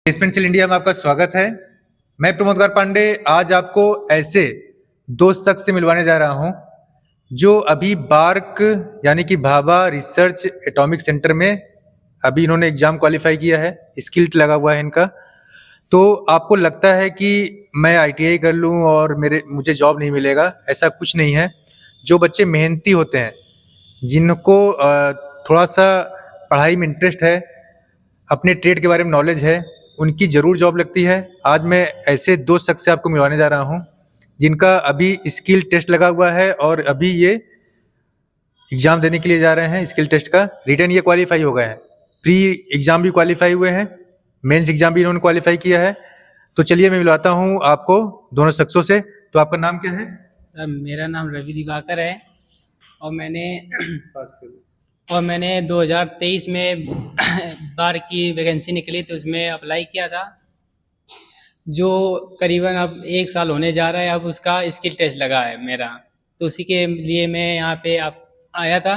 Placement cell India में आपका स्वागत है। मैं प्रमोद पांडे आज आपको ऐसे दो शख्स से मिलवाने जा रहा हूं जो अभी बार्क यानी कि भाभा रिसर्च एटॉमिक सेंटर में अभी इन्होंने एग्जाम क्वालिफाई किया है, स्किल्ड लगा हुआ है इनका। तो आपको लगता है कि मैं आईटीआई कर लूं और मुझे जॉब नहीं मिलेगा, ऐसा कुछ नहीं है। जो बच्चे मेहनती होते हैं, जिनको थोड़ा सा पढ़ाई में इंटरेस्ट है, अपने ट्रेड के बारे में नॉलेज है, उनकी ज़रूर जॉब लगती है। आज मैं ऐसे दो शख्स से आपको मिलवाने जा रहा हूं जिनका अभी स्किल टेस्ट लगा हुआ है और अभी ये एग्ज़ाम देने के लिए जा रहे हैं। स्किल टेस्ट का रिटर्न ये क्वालिफाई हो गए हैं, प्री एग्ज़ाम भी क्वालिफाई हुए हैं, मेंस एग्ज़ाम भी इन्होंने क्वालिफाई किया है। तो चलिए मैं मिलवाता हूँ आपको दोनों शख्सों से। तो आपका नाम क्या है? सर मेरा नाम रवि दिवाकर है और मैंने 2023 में बार की वैकेंसी निकली तो उसमें अप्लाई किया था, जो करीबन अब 1 साल होने जा रहा है। अब उसका स्किल टेस्ट लगा है मेरा, तो उसी के लिए मैं यहाँ पे आया था।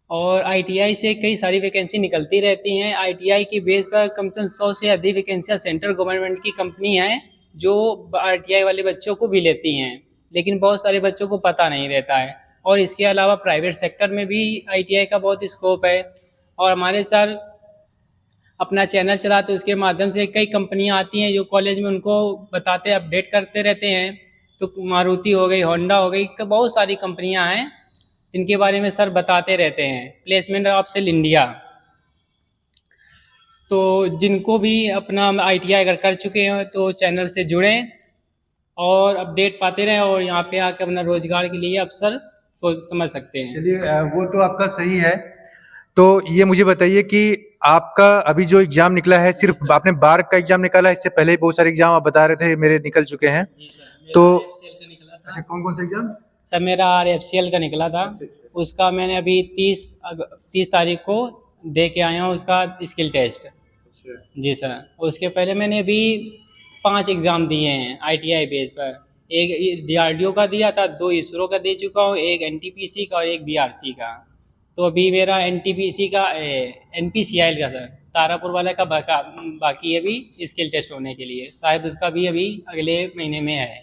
और आईटीआई से कई सारी वैकेंसी निकलती रहती हैं। आईटीआई की बेस पर कम से कम 100 से अधिक वैकेंसियाँ सेंट्रल गवर्नमेंट की कंपनी हैं जो आईटीआई वाले बच्चों को भी लेती हैं, लेकिन बहुत सारे बच्चों को पता नहीं रहता है। और इसके अलावा प्राइवेट सेक्टर में भी आईटीआई का बहुत स्कोप है। और हमारे सर अपना चैनल चलाते, उसके माध्यम से कई कंपनियां आती हैं जो कॉलेज में उनको बताते, अपडेट करते रहते हैं। तो मारुति हो गई, होंडा हो गई, बहुत सारी कंपनियां हैं जिनके बारे में सर बताते रहते हैं। प्लेसमेंट ऑफ सेल इंडिया, तो जिनको भी अपना आईटीआई अगर कर चुके हैं तो चैनल से जुड़ें और अपडेट पाते रहें और यहाँ पे आकर अपना रोजगार के लिए अवसर समझ सकते हैं। चलिए वो तो आपका सही है। तो ये मुझे बताइए कि आपका अभी जो एग्जाम निकला है, सिर्फ आपने बार्क का एग्जाम निकाला है? इससे पहले ही बहुत सारे एग्जाम आप बता रहे थे मेरे निकल चुके हैं। तो अच्छा, कौन कौन सा एग्जाम? सर मेरा RFCL का निकला था। उसका मैंने अभी 30 तारीख को दे के आया हूँ उसका स्किल टेस्ट। जी सर, उसके पहले मैंने अभी 5 एग्ज़ाम दिए हैं आईटीआई बेस पर। एक DRDO का दिया था, 2 इसरो का दे चुका हूँ, एक NTPC का और एक BRC का। तो अभी मेरा NTPC का NPCIL का सर तारापुर वाला का बाकी है अभी स्किल टेस्ट होने के लिए। शायद उसका भी अभी अगले महीने में है।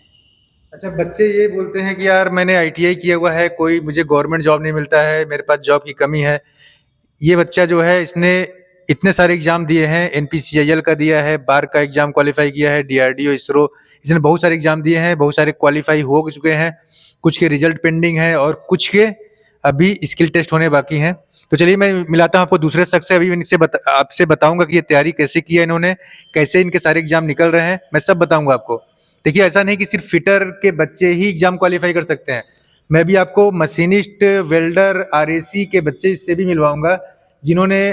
अच्छा, बच्चे ये बोलते हैं कि यार मैंने आईटीआई किया हुआ है, कोई मुझे गवर्नमेंट जॉब नहीं मिलता है, मेरे पास जॉब की कमी है। ये बच्चा जो है इसने इतने सारे एग्जाम दिए हैं, NPCIL का दिया है, बार का एग्जाम क्वालिफाई किया है, DRDO, इसरो, इसने बहुत सारे एग्जाम दिए हैं, बहुत सारे क्वालिफाई हो चुके हैं, कुछ के रिजल्ट पेंडिंग है और कुछ के अभी स्किल टेस्ट होने बाकी हैं। तो चलिए मैं मिलाता हूँ आपको दूसरे शख्स से। अभी इनसे आपसे बताऊंगा कि ये तैयारी कैसे की है इन्होंने, कैसे इनके सारे एग्जाम निकल रहे हैं, मैं सब बताऊंगा आपको। देखिए, ऐसा नहीं कि सिर्फ फिटर के बच्चे ही एग्जाम क्वालिफाई कर सकते हैं, मैं भी आपको मशीनिस्ट, वेल्डर, RAC के बच्चे से भी मिलवाऊंगा जिन्होंने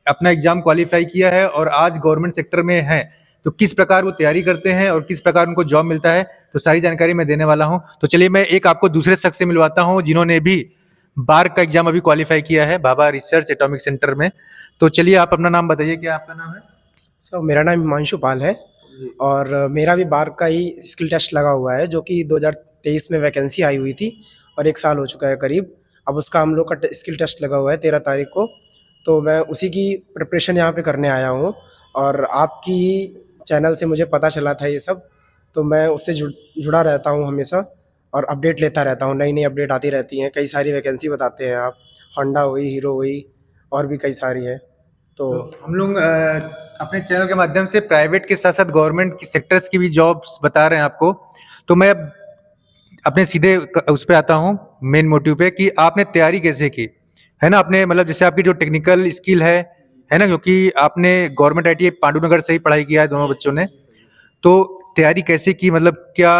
अपना एग्जाम क्वालिफाई किया है और आज गवर्नमेंट सेक्टर में हैं। तो किस प्रकार वो तैयारी करते हैं और किस प्रकार उनको जॉब मिलता है, तो सारी जानकारी मैं देने वाला हूं। तो चलिए मैं एक आपको दूसरे शख्स से मिलवाता हूं जिन्होंने भी बार का एग्जाम अभी क्वालिफाई किया है भाभा रिसर्च एटॉमिक सेंटर में। तो चलिए आप अपना नाम बताइए, क्या आपका नाम है? सर मेरा नाम हिमांशु पाल है और मेरा भी बार का ही स्किल टेस्ट लगा हुआ है, जो कि 2023 में वैकेंसी आई हुई थी और 1 साल हो चुका है करीब। अब उसका हम लोग का स्किल टेस्ट लगा हुआ है 13 तारीख को। तो मैं उसी की प्रिपरेशन यहाँ पे करने आया हूँ और आपकी चैनल से मुझे पता चला था ये सब, तो मैं उससे जुड़ा रहता हूँ हमेशा और अपडेट लेता रहता हूँ। नई नई अपडेट आती रहती हैं, कई सारी वैकेंसी बताते हैं आप, होंडा हुई, हीरो हुई और भी कई सारी हैं। तो हम लोग अपने चैनल के माध्यम से प्राइवेट के साथ साथ गवर्नमेंट की सेक्टर्स की भी जॉब्स बता रहे हैं आपको। तो मैं अपने सीधे उस पे आता हूँ, मेन मोटिव पे, कि आपने तैयारी कैसे की है ना। आपने मतलब जैसे आपकी जो टेक्निकल स्किल है ना, क्योंकि आपने गवर्नमेंट ITI पांडुनगर से ही पढ़ाई किया है दोनों बच्चों ने। तो तैयारी कैसे की, मतलब क्या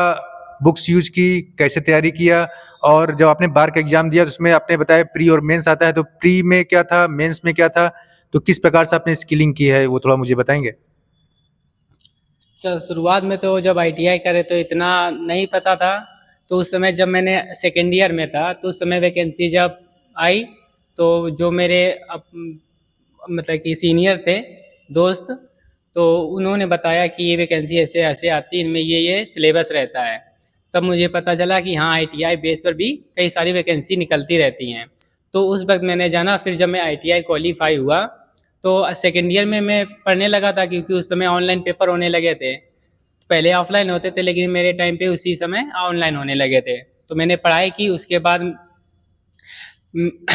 बुक्स यूज की, कैसे तैयारी किया? और जब आपने बार का एग्जाम दिया तो उसमें आपने बताया प्री और मेंस आता है, तो प्री में क्या था, मेंस में क्या था, तो किस प्रकार से आपने स्किलिंग की है वो थोड़ा मुझे बताएंगे? सर शुरुआत में तो जब ITI करे तो इतना नहीं पता था। तो उस समय जब मैंने सेकेंड ईयर में था तो उस समय वैकेंसी जब आई तो जो मेरे मतलब कि सीनियर थे दोस्त, तो उन्होंने बताया कि ये वैकेंसी ऐसे ऐसे आती है, इनमें ये सिलेबस रहता है। तब मुझे पता चला कि हाँ ITI बेस पर भी कई सारी वैकेंसी निकलती रहती हैं। तो उस वक्त मैंने जाना। फिर जब मैं ITI क्वालिफाई हुआ तो सेकेंड ईयर में मैं पढ़ने लगा था, क्योंकि उस समय ऑनलाइन पेपर होने लगे थे। पहले ऑफलाइन होते थे, लेकिन मेरे टाइम पे उसी समय ऑनलाइन होने लगे थे। तो मैंने पढ़ाई की, उसके बाद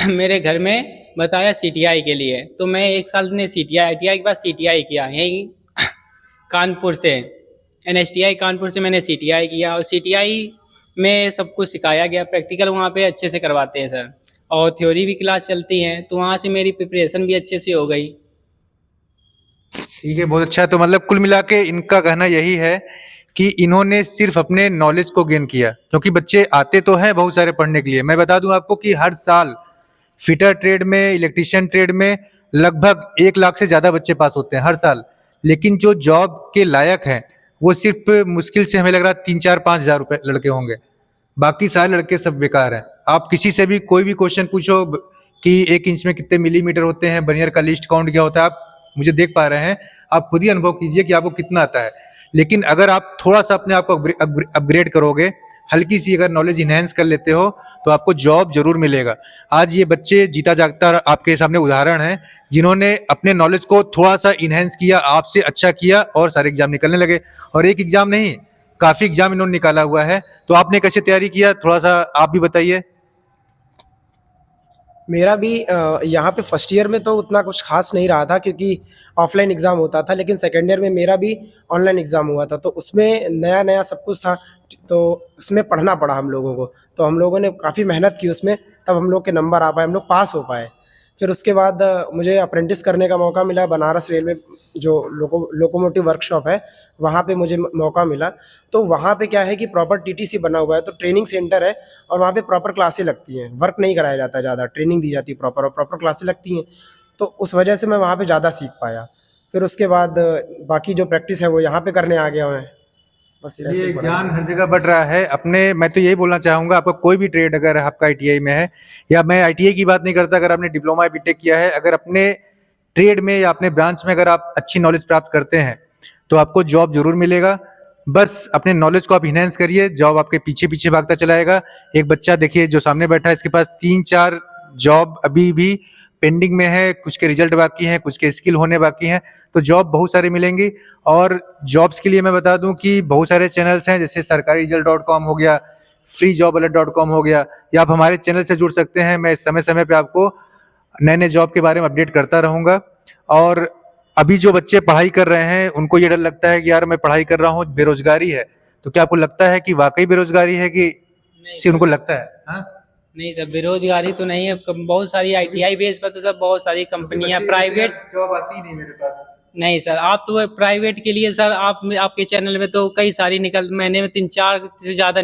मेरे घर में बताया सीटीआई के लिए, तो मैं 1 साल ने सीटीआई ITI के बाद सीटीआई किया यहीं कानपुर से। NSTI कानपुर से मैंने सीटीआई किया, और सीटीआई में सब कुछ सिखाया गया। प्रैक्टिकल वहाँ पे अच्छे से करवाते हैं सर, और थ्योरी भी क्लास चलती हैं, तो वहाँ से मेरी प्रिपरेशन भी अच्छे से हो गई। ठीक है, बहुत अच्छा। तो मतलब कुल मिला के इनका कहना यही है कि इन्होंने सिर्फ अपने नॉलेज को गेन किया, क्योंकि बच्चे आते तो हैं बहुत सारे पढ़ने के लिए। मैं बता दूं आपको कि हर साल फिटर ट्रेड में, इलेक्ट्रीशियन ट्रेड में लगभग 1 लाख से ज़्यादा बच्चे पास होते हैं हर साल। लेकिन जो जॉब के लायक हैं वो सिर्फ मुश्किल से हमें लग रहा है 3-4-5 हज़ार रुपये लड़के होंगे, बाकी सारे लड़के सब बेकार हैं। आप किसी से भी कोई भी क्वेश्चन पूछो कि 1 इंच में कितने मिलीमीटर होते हैं, बर्नियर का लीस्ट काउंट क्या होता है, आप मुझे देख पा रहे हैं, आप खुद ही अनुभव कीजिए कि आपको कितना आता है। लेकिन अगर आप थोड़ा सा अपने आप को अपग्रेड करोगे, हल्की सी अगर नॉलेज इन्हेंस कर लेते हो, तो आपको जॉब जरूर मिलेगा। आज ये बच्चे जीता जागता आपके सामने उदाहरण है, जिन्होंने अपने नॉलेज को थोड़ा सा इन्हेंस किया, आपसे अच्छा किया, और सारे एग्जाम निकलने लगे। और एक एग्जाम नहीं, काफी एग्जाम इन्होंने निकाला हुआ है। तो आपने कैसे तैयारी किया, थोड़ा सा आप भी बताइए। मेरा भी यहाँ पे फर्स्ट ईयर में तो उतना कुछ खास नहीं रहा था, क्योंकि ऑफलाइन एग्ज़ाम होता था। लेकिन सेकेंड ईयर में मेरा भी ऑनलाइन एग्ज़ाम हुआ था, तो उसमें नया नया सब कुछ था, तो उसमें पढ़ना पड़ा हम लोगों को। तो हम लोगों ने काफ़ी मेहनत की उसमें, तब हम लोग के नंबर आ पाए, हम लोग पास हो पाए। फिर उसके बाद मुझे अप्रेंटिस करने का मौका मिला बनारस रेलवे, जो लोकोमोटिव वर्कशॉप है, वहाँ पे मुझे मौका मिला। तो वहाँ पे क्या है कि प्रॉपर टीटीसी बना हुआ है, तो ट्रेनिंग सेंटर है, और वहाँ पे प्रॉपर क्लासें लगती हैं, वर्क नहीं कराया जाता ज़्यादा, ट्रेनिंग दी जाती है प्रॉपर, और प्रॉपर क्लासें लगती हैं। तो उस वजह से मैं वहाँ पे ज़्यादा सीख पाया। फिर उसके बाद बाकी जो प्रैक्टिस है वो यहाँ पे करने आ गया मैं, बस ऐसे ये ही पढ़ा। ज्ञान हर जगह बढ़ रहा है अपने। मैं तो यही बोलना चाहूंगा, आपका कोई भी ट्रेड अगर आपका आईटीआई में है, या मैं आईटीआई की बात नहीं करता, अगर आपने डिप्लोमा बीटेक किया है, अगर अपने ट्रेड में या अपने ब्रांच में अगर आप अच्छी नॉलेज प्राप्त करते हैं, तो आपको जॉब जरूर मिलेगा। बस अपने नॉलेज को आप इनहेंस करिए, जॉब आपके पीछे पीछे भागता चलाएगा। एक बच्चा देखिए जो सामने बैठा है, इसके पास 3-4 जॉब अभी भी पेंडिंग में है, कुछ के रिजल्ट बाकी हैं, कुछ के स्किल होने बाकी हैं। तो जॉब बहुत सारी मिलेंगी। और जॉब्स के लिए मैं बता दूं कि बहुत सारे चैनल्स हैं, जैसे sarkariresult.com हो गया, freejobalert.com हो गया, या आप हमारे चैनल से जुड़ सकते हैं। मैं समय समय पे आपको नए नए जॉब के बारे में अपडेट करता रहूँगा। और अभी जो बच्चे पढ़ाई कर रहे हैं, उनको ये डर लगता है कि यार मैं पढ़ाई कर रहा हूँ, बेरोजगारी है। तो क्या आपको लगता है कि वाकई बेरोजगारी है, कि नहीं सिर्फ उनको लगता है? हाँ, नहीं सर, बेरोजगारी तो नहीं है। बहुत सारी ITI बेस पर तो सब बहुत सारी कंपनियां प्राइवेट। जॉब आती ही नहीं मेरे पास। नहीं सर, आप तो प्राइवेट के लिए सर, आपके चैनल में तो कई सारी महीने में 3-4 से ज़्यादा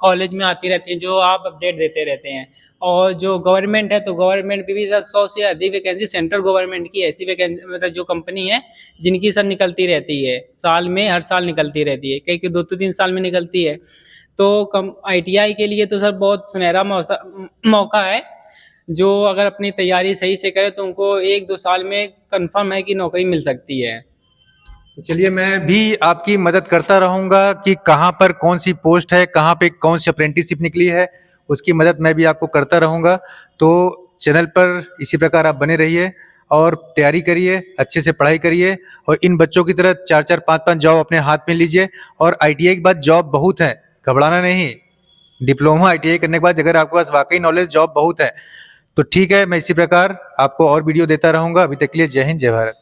कॉलेज में आती रहती हैं, जो आप अपडेट देते रहते हैं। और जो गवर्नमेंट है, तो गवर्नमेंट भी सर 100 से अधिक वैकेंसी सेंट्रल गवर्नमेंट की ऐसी वैकेंसी, मतलब जो कंपनी है जिनकी सर निकलती रहती है साल में, हर साल निकलती रहती है, कई 2-3 साल में निकलती है। तो ITI के लिए तो सर बहुत सुनहरा मौका है। जो अगर अपनी तैयारी सही से करे तो उनको 1-2 साल में कंफर्म है कि नौकरी मिल सकती है। तो चलिए, मैं भी आपकी मदद करता रहूंगा कि कहाँ पर कौन सी पोस्ट है, कहाँ पे कौन सी अप्रेंटिसशिप निकली है, उसकी मदद मैं भी आपको करता रहूंगा। तो चैनल पर इसी प्रकार आप बने रहिए और तैयारी करिए, अच्छे से पढ़ाई करिए, और इन बच्चों की तरह 4-4, 5-5 जॉब अपने हाथ में लीजिए। और ITI के बाद जॉब बहुत है, घबराना नहीं। डिप्लोमा ITI करने के बाद अगर आपके पास वाकई नॉलेज, जॉब बहुत है, तो ठीक है। मैं इसी प्रकार आपको और वीडियो देता रहूंगा। अभी तक के लिए जय हिंद, जय भारत।